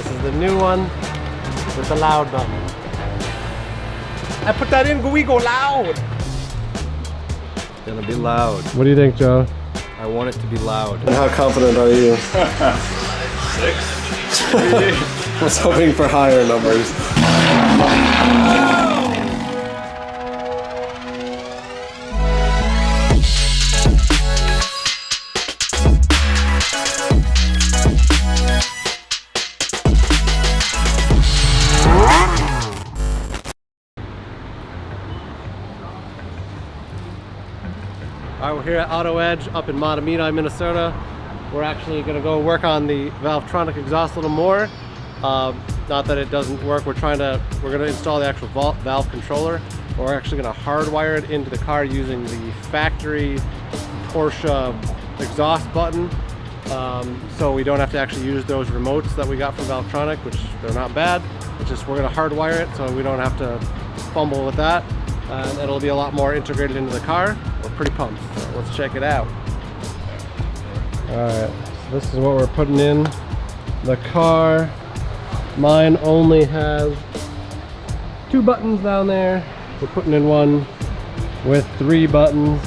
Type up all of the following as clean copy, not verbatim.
This is the new one with the loud button. I put that in, we go loud. It's gonna be loud. What do you think, Joe? I want it to be loud. And how confident are you? 6. I was hoping for higher numbers. Alright, we're here at Auto Edge up in Minneapolis, Minnesota. We're actually going to go work on the Valvetronic exhaust a little more. Not that it doesn't work. We're going to install the actual valve controller. We're actually going to hardwire it into the car using the factory Porsche exhaust button. So we don't have to actually use those remotes that we got from Valvetronic, which they're not bad. It's just we're going to hardwire it so we don't have to fumble with that. And it'll be a lot more integrated into the car. We're pretty pumped. So let's check it out. Alright, so this is what we're putting in the car. Mine only has 2 buttons down there. We're putting in one with 3 buttons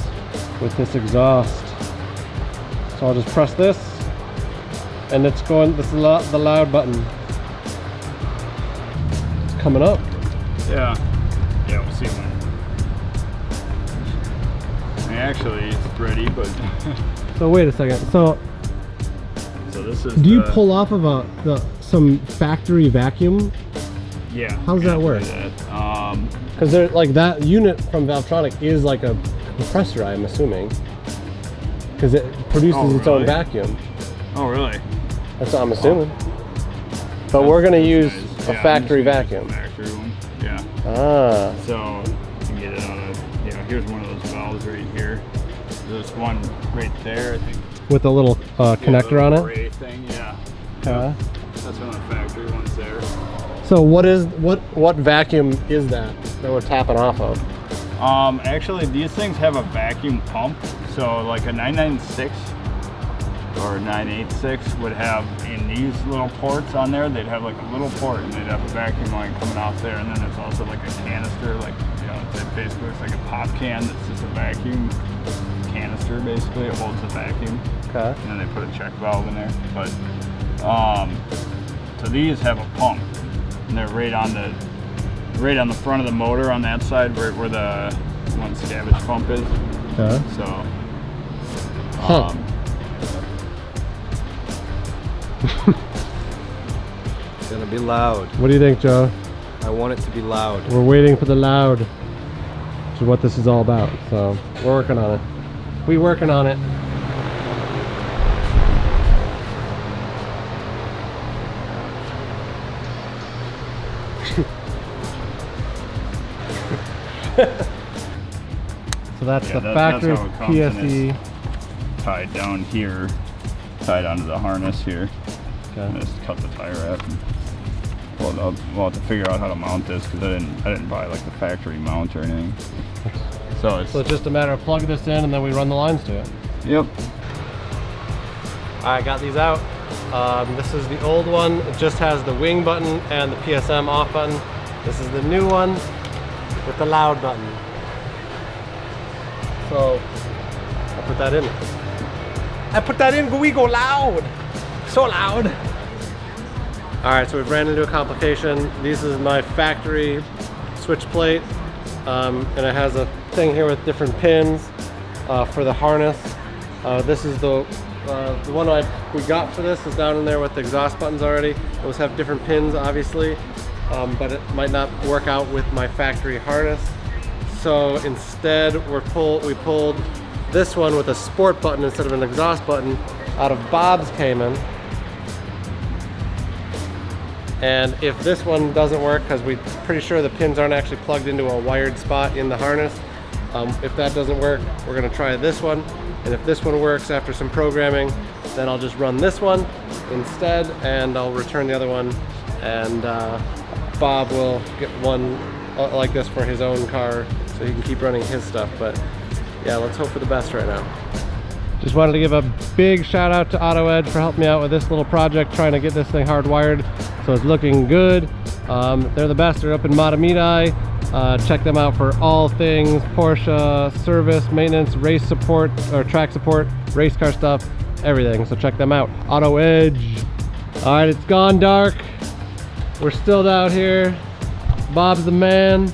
with this exhaust. So I'll just press this and it's going, this is the loud button. It's coming up. Yeah, we'll see when. Actually, it's ready, but So wait a second. So this is. Do you pull off of some factory vacuum? Yeah. How does that work? Because they're like that unit from Valvetronic is like a compressor, I'm assuming, because it produces its own vacuum. Oh, really? That's what I'm assuming. But we're gonna use a factory vacuum. Factory one. Yeah. Ah. So you can get it on a. Here's one of those valves right here. There's one right there, I think. With a little connector on it. Array thing, yeah. That's one of the factory ones there. So what vacuum is that we're tapping off of? Actually, these things have a vacuum pump. So like a 996 or 986 would have in these little ports on there, they'd have like a little port and they'd have a vacuum line coming off there, and then there's also like a canister, like it basically looks like a pop can that's just a vacuum canister. Basically, it holds the vacuum. Okay. And then they put a check valve in there. But so these have a pump, and they're right on the front of the motor on that side, where the one scavenge pump is. Okay. So. It's gonna be loud. What do you think, Joe? I want it to be loud. We're waiting for the loud, which is what this is all about. So we're working on it. We working on it. So that's the factory PSE. Tied down here, tied onto the harness here. Okay. And just cut the tire wrap. We'll have to figure out how to mount this because I didn't buy like the factory mount or anything. So it's just a matter of plugging this in and then we run the lines to it. Yep. I got these out. This is the old one. It just has the wing button and the PSM off button. This is the new one with the loud button. So I put that in. I put that in, we go loud. So loud. All right, so we've ran into a complication. This is my factory switch plate, and it has a thing here with different pins for the harness. This is the one we got for this is down in there with the exhaust buttons already. Those have different pins, obviously, but it might not work out with my factory harness. So instead, we pulled this one with a sport button instead of an exhaust button out of Bob's Cayman. And if this one doesn't work, because we're pretty sure the pins aren't actually plugged into a wired spot in the harness, if that doesn't work, we're going to try this one. And if this one works after some programming, then I'll just run this one instead, and I'll return the other one. And Bob will get one like this for his own car, so he can keep running his stuff. But yeah, let's hope for the best right now. Just wanted to give a big shout out to AutoEdge for helping me out with this little project, trying to get this thing hardwired so it's looking good. They're the best. They're up in Matamidi. Check them out for all things Porsche service, maintenance, race support, or track support, race car stuff, everything. So check them out. AutoEdge. All right, it's gone dark. We're still out here. Bob's the man.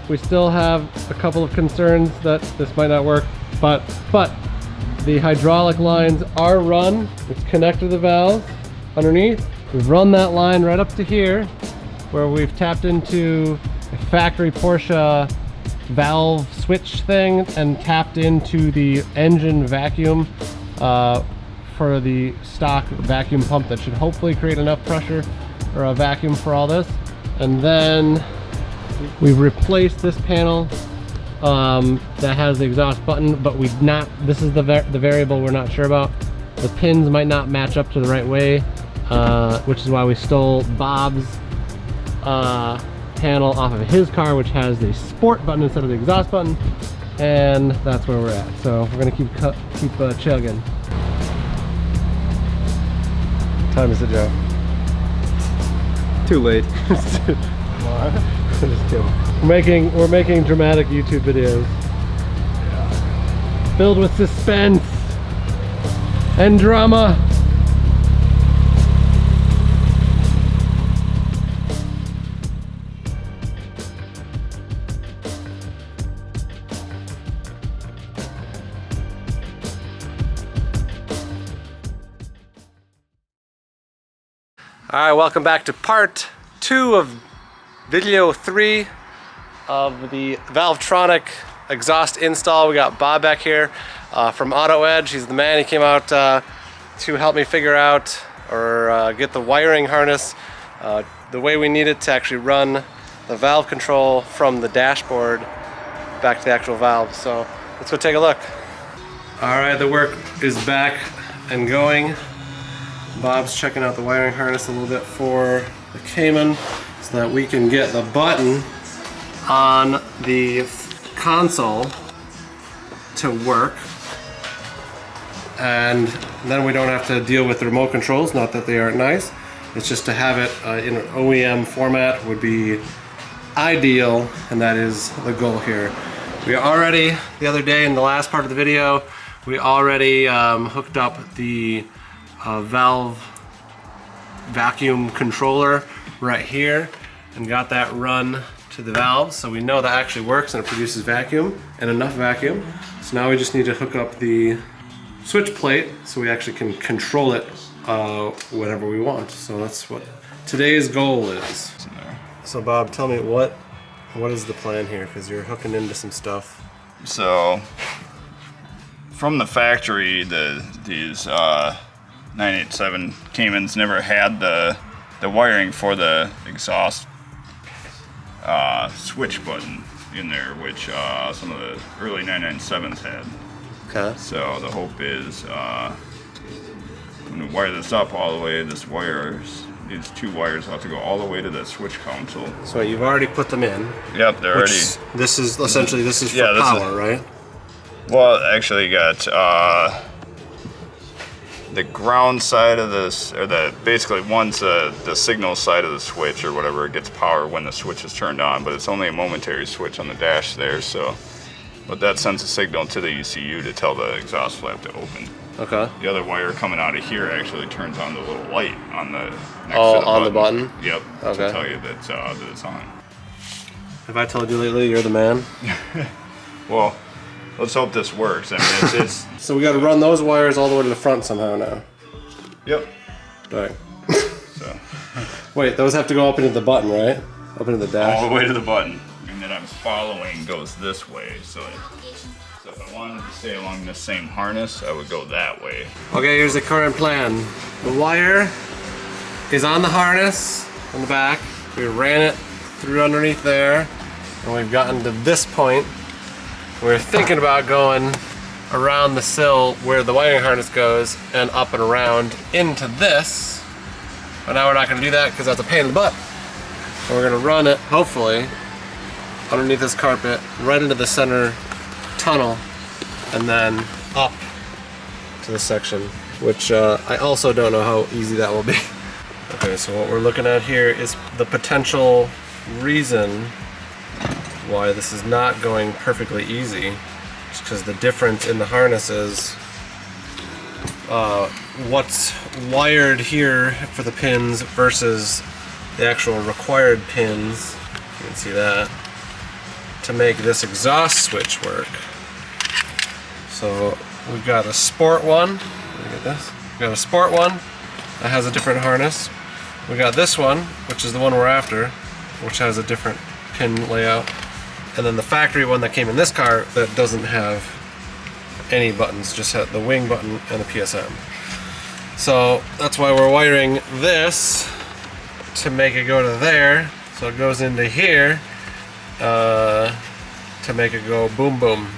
We still have a couple of concerns that this might not work, but the hydraulic lines are run. It's connected to the valves underneath. We've run that line right up to here, where we've tapped into a factory Porsche valve switch thing and tapped into the engine vacuum for the stock vacuum pump that should hopefully create enough pressure or a vacuum for all this. And then we've replaced this panel that has the exhaust button, but this is the variable we're not sure about. The pins might not match up to the right way, which is why we stole Bob's panel off of his car, which has the sport button instead of the exhaust button, and that's where we're at. So we're gonna keep chugging. Time is it, Joe? Too late. Just kidding. We're making dramatic YouTube videos filled with suspense and drama. All right, welcome back to part 2 of video 3 of the Valvetronic exhaust install. We got Bob back here from AutoEdge. He's the man. He came out to help me figure out or get the wiring harness the way we need it to actually run the valve control from the dashboard back to the actual valve. So let's go take a look. All right, the work is back and going. Bob's checking out the wiring harness a little bit for the Cayman so that we can get the button on the console to work, and then we don't have to deal with the remote controls. Not that they aren't nice, it's just to have it in an OEM format would be ideal, and that is the goal here. We already, the other day in the last part of the video, we already hooked up the valve vacuum controller right here and got that run to the valves, so we know that actually works and it produces vacuum and enough vacuum. So now we just need to hook up the switch plate so we actually can control it whenever we want. So that's what today's goal is. So Bob, tell me what is the plan here, because you're hooking into some stuff. So from the factory, these 987 Caymans never had the wiring for the exhaust switch button in there, which some of the early 997s had. Okay. So the hope is when we wire this up all the way, these 2 wires have to go all the way to the switch console. So you've already put them in. Yep, they're already. This is essentially for power, right? Well, actually, you got the ground side of this, or basically one's the signal side of the switch or whatever. It gets power when the switch is turned on, but it's only a momentary switch on the dash there. So, but that sends a signal to the ECU to tell the exhaust flap to open. Okay. The other wire coming out of here actually turns on the little light on the next to the on the button. Yep. Okay. To tell you that it's on. Have I told you lately you're the man? Well, let's hope this works. I mean, it's So we got to run those wires all the way to the front somehow now. Yep. All right. So. Wait, those have to go up into the button, right? Up into the dash. All the way to the button, and then I'm following goes this way. So if I wanted to stay along the same harness, I would go that way. Okay, here's the current plan. The wire is on the harness on the back. We ran it through underneath there, and we've gotten to this point. We're thinking about going around the sill where the wiring harness goes and up and around into this. But now we're not going to do that because that's a pain in the butt. So we're going to run it, hopefully, underneath this carpet, right into the center tunnel, and then up to this section, which I also don't know how easy that will be. Okay, so what we're looking at here is the potential reason why this is not going perfectly easy. It's because the difference in the harness is what's wired here for the pins versus the actual required pins. You can see that to make this exhaust switch work. So we've got a sport one. Look at this. We've got a sport one that has a different harness. We got this one, which is the one we're after, which has a different pin layout. And then the factory one that came in this car that doesn't have any buttons, just had the wing button and the PSM. So that's why we're wiring this to make it go to there. So it goes into here to make it go boom boom.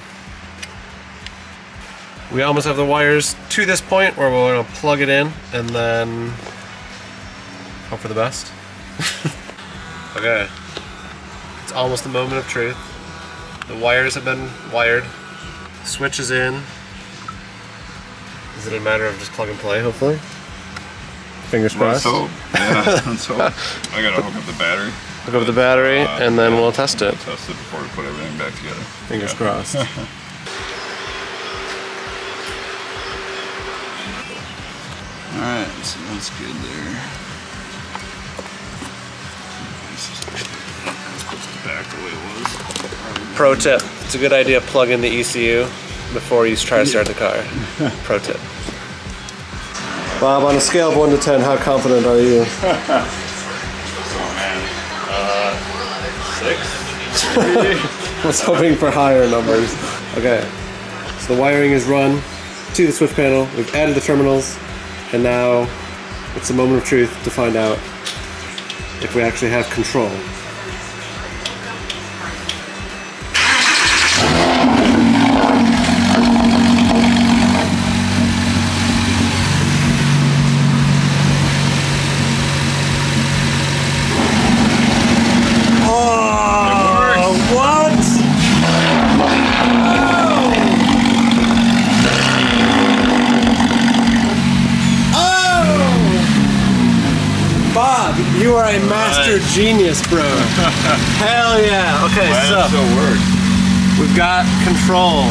We almost have the wires to this point where we're gonna plug it in and then hope for the best. Okay, it's almost the moment of truth. The wires have been wired, switch is in. Is it a matter of just plug and play, hopefully? Fingers crossed. Let's hope. Yeah, let's hope. I gotta hook up the battery. Hook up the battery and then we'll test it. Test it before we put everything back together. Fingers crossed. Alright, so that's good there. Back the way it was. Pro tip, it's a good idea to plug in the ECU before you try to start the car. Pro tip. Bob, on a scale of 1 to 10, how confident are you? Oh man, 6? I was hoping for higher numbers. Okay, so the wiring is run to the switch panel. We've added the terminals, and now it's the moment of truth to find out if we actually have control. You are a master genius, bro. Hell yeah. Okay, so we've got control.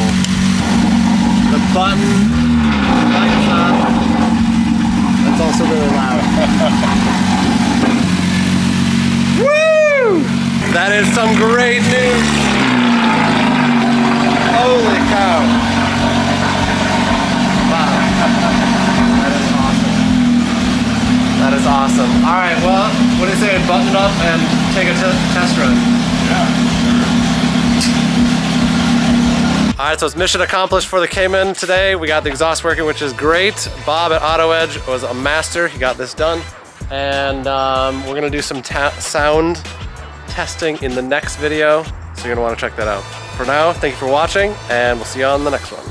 The button lights up. That's also really loud. Woo! That is some great news. Holy cow. Wow. That is awesome. All right, well, what do you say? Button it up and take a test run. Yeah. All right, so it's mission accomplished for the Cayman today. We got the exhaust working, which is great. Bob at Auto Edge was a master. He got this done. And we're gonna do some sound testing in the next video. So you're gonna wanna check that out. For now, thank you for watching, and we'll see you on the next one.